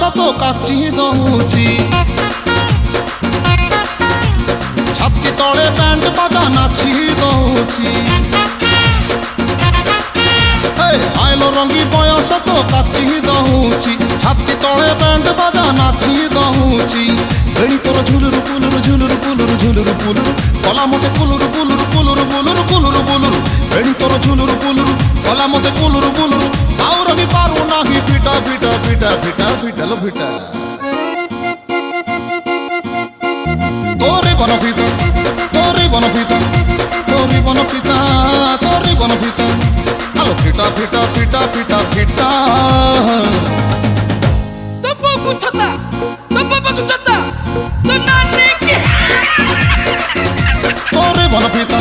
তো কাচি দউছি ছাতি তলে ব্যান্ড বাজা নাচি দউছি আইলো রঙ্গি বয়স তো কাচি দউছি ছাতি তলে ব্যান্ড বাজা নাচি দউছি বেড়ি তোর ঝুলুর পুলুর ঝুলুর পুলুর ঝুলুর পুলুর কলা মতে কুলুর পুলুর কুলুর বুলুর কুলুর বুলুর বেড়ি তোর ঝুলুর পুলুর কলা মতে কুলুর বুলুর তাও রবি পারু নাহি পিটা পিটা পিটা পিটা পিটালো পিটা তোরে বনপিতা তোরে বনপিতা তোরে বনপিতা তোরে বনপিতা আলো পিটা পিটা পিটা পিটা পিটা তো বাবু ছতা তো বাবু ছতা তো নানি কি তোরে বনপিতা